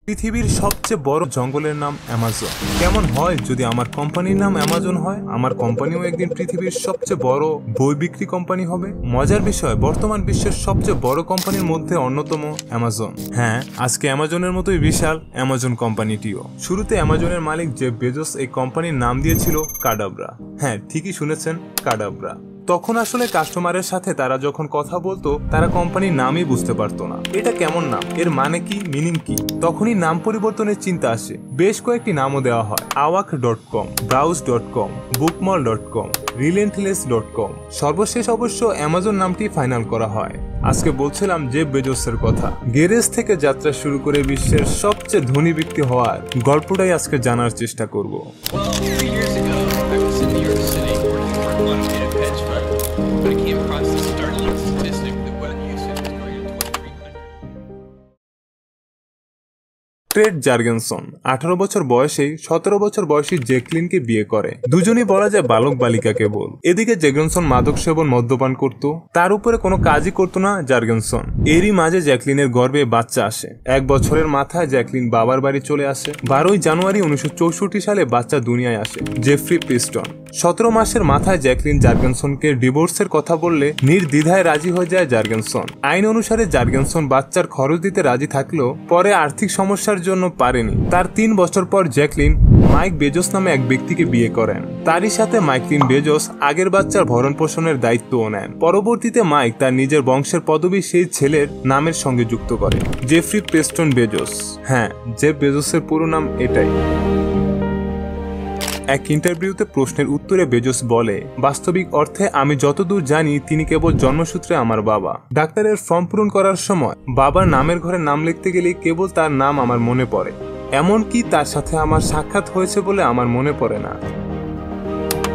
পৃথিবীর সবচেয়ে বড় জঙ্গলের নাম অ্যামাজন। কেমন হয় যদি আমার কোম্পানির নাম অ্যামাজন হয়? আমার কোম্পানিও একদিন পৃথিবীর সবচেয়ে বড় বই বিক্রি কোম্পানি হবে। মজার বিষয়, বর্তমান বিশ্বের সবচেয়ে বড় কোম্পানির মধ্যে অন্যতম অ্যামাজন। হ্যাঁ, আজকে অ্যামাজনের মতোই বিশাল অ্যামাজন কোম্পানিটিও। শুরুতে অ্যামাজনের মালিক জেফ বেজোস এই কোম্পানির নাম দিয়েছিল কাডাব্রা। হ্যাঁ, ঠিকই শুনেছেন, কাডাব্রা। তখন আসলে কাস্টমারের সাথে তারা যখন কথা বলতো তারা কোম্পানির নামই বুঝতে পারতো না। এটা কেমন নাম, এর মানে কি, মিনিং কি? তখনই নাম পরিবর্তনের চিন্তা আসে। বেশ কয়েকটি নামও দেওয়া হয়, awak.com, browse.com, bookmall.com, relentless.com। সর্বশেষ অবশ্য অ্যামাজন নামটি ফাইনাল করা হয়। আজকে বলছিলাম জেফ বেজোসের কথা। গ্যারেজ থেকে যাত্রা শুরু করে বিশ্বের সবচেয়ে ধনী ব্যক্তি হওয়ার গল্পটাই আজকে জানার চেষ্টা করব। ট্রেড জার্গেনসন 18 বছর বয়সেই 17 বছর বয়সী জ্যাকলিনকে বিয়ে করে। দুজনই বলা যায় বালক বালিকা কেবল। এদিকে জার্গেনসন মাদক সেবন, মদ্যপান করত, তার উপরে কোনো কাজই করতো না জার্গেনসন। এরই মাঝে জ্যাকলিনের গর্ভে বাচ্চা আসে। 1 বছরের মাথায় জ্যাকলিন বাবার বাড়ি চলে আসে। 12 জানুয়ারি 1964 সালে বাচ্চা দুনিয়ায় আসে, জেফ্রি প্রিস্টন। 17 মাসের মাথায় জ্যাকলিন জার্গেনসনকে ডিভোর্সের কথা বললে নির্দ্বিধায় রাজি হয়ে যায় জার্গেনসন। আইন অনুসারে জার্গেনসন বাচ্চার খরচ দিতে রাজি থাকলেও পরে আর্থিক সমস্যার জন্য পারেনি। তার 3 বছর পর জ্যাকলিন মাইক বেজোস নামে এক ব্যক্তিকে বিয়ে করেন। তারই সাথে মাইকলিন বেজোস আগের বাচ্চার ভরণ পোষণের দায়িত্বও নেন। পরবর্তীতে মাইক তার নিজের বংশের পদবি সেই ছেলের নামের সঙ্গে যুক্ত করে, জেফ্রি প্রেস্টন বেজোস। হ্যাঁ, জেফ বেজোসের পুরো নাম এটাই। এক ইন্টারভিউতে প্রশ্নের উত্তরে বেজোস বলে, বাস্তবিক অর্থে আমি যতদূর জানি তিনি কেবল জন্মসূত্রে আমার বাবা। ডাক্তারের ফর্ম পূরণ করার সময় বাবার নামের ঘরে নাম লিখতে গেলে কেবল তার নাম আমার মনে পড়ে, এমনকি তার সাথে আমার সাক্ষাৎ হয়েছে বলে আমার মনে পড়ে না।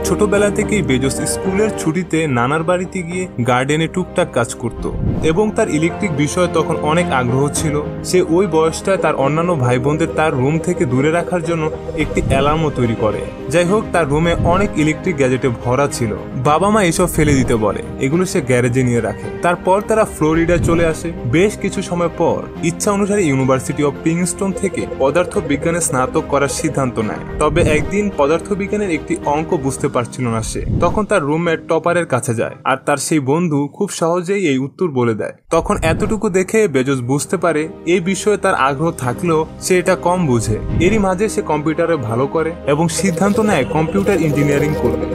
ছোটবেলা থেকেই বেজোস স্কুলের ছুটিতে নানার বাড়িতে গিয়ে গার্ডেনে টুকটাক কাজ করত এবং তার ইলেকট্রিক বিষয়ে তখন অনেক আগ্রহ ছিল। সে ওই বয়সটায় তার অন্যান্য ভাই বোনদের তার রুম থেকে দূরে রাখার জন্য একটি অ্যালার্মও তৈরি করে। যাই হোক, তার রুমে অনেক ইলেকট্রিক গ্যাজেটে ভরা ছিল। বাবা মা এসব ফেলে দিতে বলে, এগুলো সে গ্যারেজে নিয়ে রাখে। তারপর তারা ফ্লোরিডা চলে আসে। বেশ কিছু সময় পর ইচ্ছা অনুসারে ইউনিভার্সিটি অফ প্রিন্সটন থেকে পদার্থ বিজ্ঞানে স্নাতক করার সিদ্ধান্ত নেয়। তবে একদিন পদার্থবিজ্ঞানের একটি অঙ্ক বুঝতে পারছিল না সে। তখন তার রুমমেট টপারের কাছে যায় আর তার সেই বন্ধু খুব সহজেই এই উত্তর বলে দেয়। তখন এতটুকু দেখে বেজোস বুঝতে পারে এই বিষয়ে তার আগ্রহ থাকলেও সে এটা কম বুঝে। এরই মাঝে সে কম্পিউটারে ভালো করে এবং সিদ্ধান্ত নেয় কম্পিউটার ইঞ্জিনিয়ারিং করবে।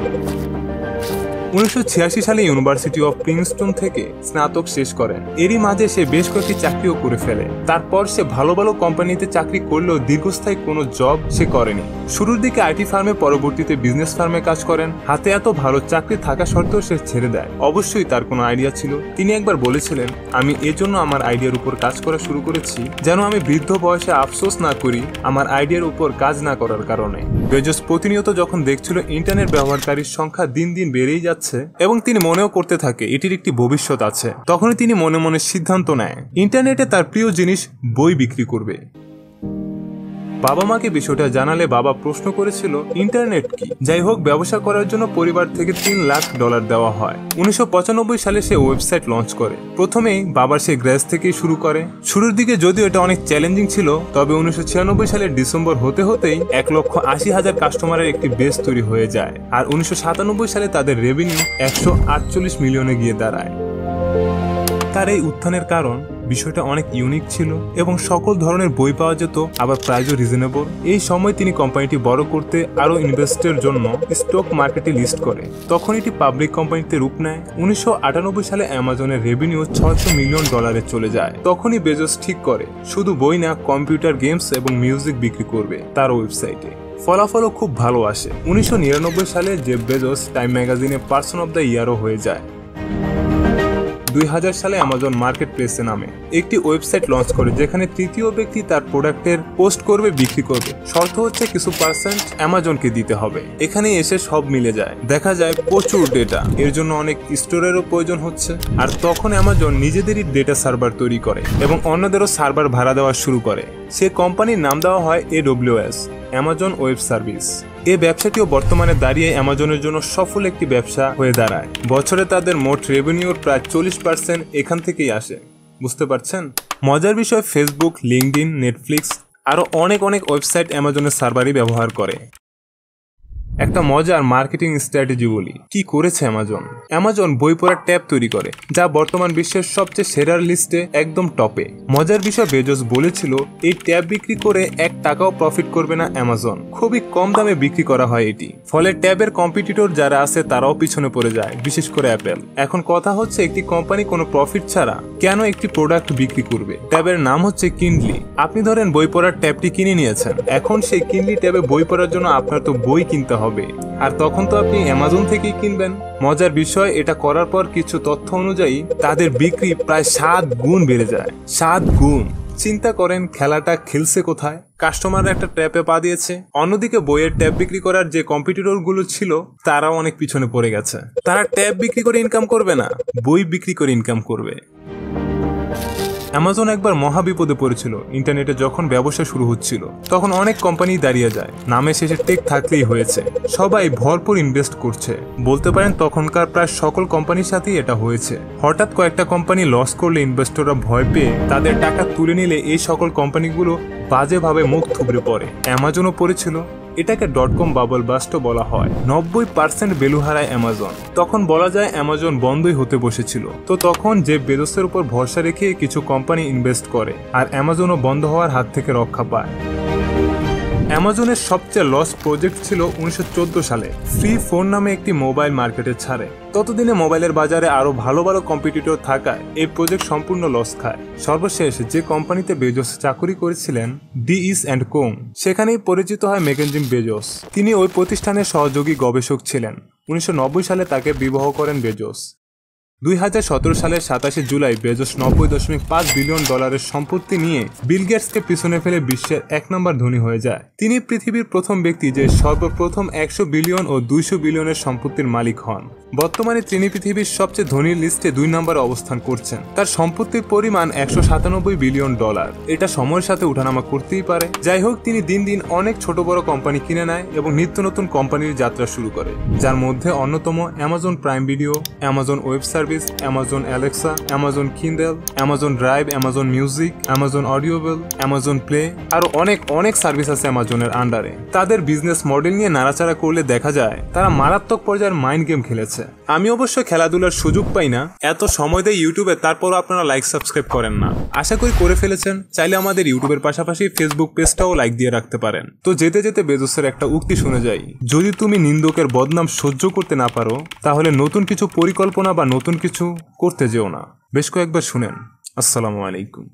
1986 সালে ইউনিভার্সিটি অফ প্রিন্সটন থেকে স্নাতক শেষ করেন। এরই মাঝে সে বেশ কয়েকটি চাকরিও করে ফেলে। তারপর সে ভালো ভালো কোম্পানিতে চাকরি করলেও দীর্ঘস্থায়ী কোনো জব সে করেনি। শুরুর দিকে আইটি ফার্মে, পরবর্তীতে বিজনেস ফার্মে কাজ করেন। হাতে এত ভালো চাকরি থাকা সত্ত্বেও সে ছেড়ে দেয়। অবশ্যই তার কোনো আইডিয়া ছিল। তিনি একবার বলেছিলেন, আমি এজন্য আমার আইডিয়ার উপর কাজ করা শুরু করেছি যেন আমি বৃদ্ধ বয়সে আফসোস না করি আমার আইডিয়ার উপর কাজ না করার কারণে। বেজোস প্রতিনিয়ত যখন দেখছিল ইন্টারনেট ব্যবহারকারীর সংখ্যা দিন দিন বেড়েই যাচ্ছে এবং তিনি মনেও করতে থাকে এটির একটি ভবিষ্যৎ আছে, তখনই তিনি মনে মনে সিদ্ধান্ত নেয় ইন্টারনেটে তার প্রিয় জিনিস বই বিক্রি করবে। বাবা মাকে বিষয়টা জানালে বাবা প্রশ্ন করেছিল ইন্টারনেট কি। যাই হোক, ব্যবসা করার জন্য পরিবার থেকে $3 লাখ দেওয়া হয়। 1995 সালে সে ওয়েবসাইট লঞ্চ করে। প্রথমেই বাবার সে গ্যারেজ থেকেই শুরু করে। শুরুর দিকে যদিও এটা অনেক চ্যালেঞ্জিং ছিল, তবে 1996 সালের ডিসেম্বর হতে হতেই 1,80,000 কাস্টমারের একটি বেস তৈরি হয়ে যায়। আর 1997 সালে তাদের রেভিনিউ 148 মিলিয়নে গিয়ে দাঁড়ায়। তার এই উত্থানের কারণ বিষয়টা অনেক ইউনিক ছিল এবং সকল ধরনের বই পাওয়া যেত, আবার প্রাইসও রিজনেবল। এই সময় তিনি কোম্পানিটি বড় করতে আরো ইনভেস্টের জন্য স্টক মার্কেটে লিস্ট করে। তখন এটি পাবলিক কোম্পানিতে রূপ নেয়। 1998 সালে অ্যামাজনের রেভিনিউ $600 মিলিয়ন চলে যায়। তখনই বেজোস ঠিক করে শুধু বই না, কম্পিউটার, গেমস এবং মিউজিক বিক্রি করবে তার ওয়েবসাইটে। ফলাফলও খুব ভালো আসে। 1999 সালে জেফ বেজোস টাইম ম্যাগাজিনে পার্সন অব দ্য ইয়ারও হয়ে যায়। 2000 সালে অ্যামাজন মার্কেট প্লেসে নামে একটি ওয়েবসাইট লঞ্চ করে যেখানে তৃতীয় ব্যক্তি তার প্রোডাক্টের পোস্ট করবে, বিক্রি করবে। শর্ত হচ্ছে কিছু % অ্যামাজনকে দিতে হবে। এখানে এসে সব মিলে যায়। দেখা যায় প্রচুর ডেটা, এর জন্য অনেক স্টোরেরও প্রয়োজন হচ্ছে। আর তখন অ্যামাজন নিজেদেরই ডেটা সার্ভার তৈরি করে এবং অন্যদেরও সার্ভার ভাড়া দেওয়া শুরু করে। সে কোম্পানির নাম দেওয়া হয় AWS, অ্যামাজন ওয়েব সার্ভিস। এই ব্যবসাটিও বর্তমানে দাঁড়িয়ে অ্যামাজনের জন্য সফল একটি ব্যবসা হয়ে দাঁড়ায়। বছরে তাদের মোট রেভিনিউর প্রায় 40% এখান থেকেই আসে। বুঝতে পারছেন? মজার বিষয়, ফেসবুক, লিঙ্কডইন, নেটফ্লিক্স আরও অনেক অনেক ওয়েবসাইট অ্যামাজনের সার্ভারই ব্যবহার করে। একটা মজার মার্কেটিং স্ট্র্যাটেজি বলি, কি করেছে অ্যামাজন বই পড়ার ট্যাব তৈরি করে, যা বর্তমান বিশ্বের সবচেয়ে সেরার লিস্টে একদম টপে। মজার বিষয়, বেজোস বলেছিল এই ট্যাব বিক্রি করে 1 টাকাও প্রফিট করবে না অ্যামাজন, খুবই কম দামে বিক্রি করা হয় এটি। ফলে ট্যাবের কম্পিটিটর যারা আছে তারাও পিছনে পড়ে যায়, বিশেষ করে অ্যাপেল। এখন কথা হচ্ছে, একটি কোম্পানি কোনো প্রফিট ছাড়া কেন একটি প্রোডাক্ট বিক্রি করবে? ট্যাবের নাম হচ্ছে কিন্ডলি। আপনি ধরেন বই পড়ার ট্যাবটি কিনে নিয়েছেন, এখন সেই কিন্ডলি ট্যাবে বই পড়ার জন্য আপনার তো বই কিনতে হবে, আর তখন তো আপনি অ্যামাজন থেকেই কিনবেন। মজার বিষয়, এটা করার পর কিছু তথ্য অনুযায়ী তাদের বিক্রি প্রায় 7 গুণ বেড়ে যায়। 7 গুণ! চিন্তা করেন খেলাটা খেলছে কোথায়? কাস্টমাররা একটা ট্যাবে পা দিয়েছে। অন্যদিকে বইয়ের ট্যাব বিক্রি করার যে কম্পিটিটর গুলো ছিল তারাও অনেক পিছনে পড়ে গেছে। তারা ট্যাব বিক্রি করে ইনকাম করবে না, বই বিক্রি করে ইনকাম করবে। অ্যামাজন একবার মহা বিপদে পড়েছিল। ইন্টারনেটে যখন ব্যবসা শুরু হচ্ছিল তখন অনেক কোম্পানি দাঁড়িয়ে যায়, নামে শেষে টেক থাকলেই হয়েছে। সবাই ভরপুর ইনভেস্ট করছে, বলতে পারেন তখনকার প্রায় সকল কোম্পানির সাথেই এটা হয়েছে। হঠাৎ কয়েকটা কোম্পানি লস করলে ইনভেস্টররা ভয় পেয়ে তাদের টাকা তুলে নিলে এই সকল কোম্পানিগুলো বাজেভাবে মুখ থুবড়ে পড়ে। অ্যামাজনও পড়েছিল। এটাকে .com বাবল বাস্টও বলা হয়। 90% ভ্যালু হারায় অ্যামাজন। তখন বলা যায় অ্যামাজন বন্ধই হতে বসেছিল। তো তখন জেফ বেজোসের উপর ভরসা রেখে কিছু কোম্পানি ইনভেস্ট করে, আর অ্যামাজনও বন্ধ হওয়ার হাত থেকে রক্ষা পায়। অ্যামাজনের সবচেয়ে লস প্রজেক্ট ছিল 1914 সালে ফ্রি ফোন নামে একটি মোবাইল মার্কেটে ছাড়ে। ততদিনে মোবাইলের বাজারে আরো ভালো ভালো কম্পিটিটর থাকায় এই প্রজেক্ট সম্পূর্ণ লস খায়। সর্বশেষ যে কোম্পানিতে বেজোস চাকুরি করেছিলেন, ডিইস অ্যান্ড কোং, সেখানেই পরিচিত হয় ম্যাকেনজি বেজোস। তিনি ওই প্রতিষ্ঠানের সহযোগী গবেষক ছিলেন। 1990 সালে তাকে বিবাহ করেন বেজোস। 2017 সালের 27 জুলাই বেজোস $90.5 বিলিয়ন সম্পত্তি নিয়ে বিল গেটসকে পিছনে ফেলে বিশ্বের 1 নম্বর ধনী হয়ে যায়। তিনি পৃথিবীর প্রথম ব্যক্তি যে সর্বপ্রথম 100 বিলিয়ন ও 200 বিলিয়নের সম্পত্তির মালিক হন। বর্তমানে তিনি পৃথিবীর সবচেয়ে ধনীর লিস্টে 2 নম্বরে অবস্থান করছেন। তার সম্পত্তির পরিমাণ $197 বিলিয়ন। এটা সময়ের সাথে উঠানামা করতেই পারে। যাই হোক, তিনি দিন দিন অনেক ছোট বড় কোম্পানি কিনে নেয় এবং নিত্য নতুন কোম্পানির যাত্রা শুরু করে, যার মধ্যে অন্যতম Amazon Prime Video, Amazon Web Service, Amazon Alexa, Amazon Kindle, Amazon Drive, Amazon Music, Amazon Audible, Amazon Play, আরো অনেক সার্ভিস আছে অ্যামাজনের আন্ডারে। তাদের বিজনেস মডেল নিয়ে নাড়াচাড়া করলে দেখা যায় তারা মারাত্মক পর্যায়ের মাইন্ড গেম খেলেছে। আমি অবশ্য খেলাধুলার সুযোগ পাই না, এত সময় দেয় ইউটিউবে, তারপরও আপনারা লাইক সাবস্ক্রাইব করেন না। আশা করি করে ফেলেছেন। চাইলে আমাদের ইউটিউবের পাশাপাশি ফেসবুক পেজটাও লাইক দিয়ে রাখতে পারেন। তো যেতে যেতে বেজোসের একটা উক্তি শুনে যাই, যদি তুমি নিন্দুকের বদনাম সহ্য করতে না পারো তাহলে নতুন কিছু পরিকল্পনা বা নতুন কিছু করতে যেও না। বেশ কয়েকবার শুনেন। আসসালামু আলাইকুম।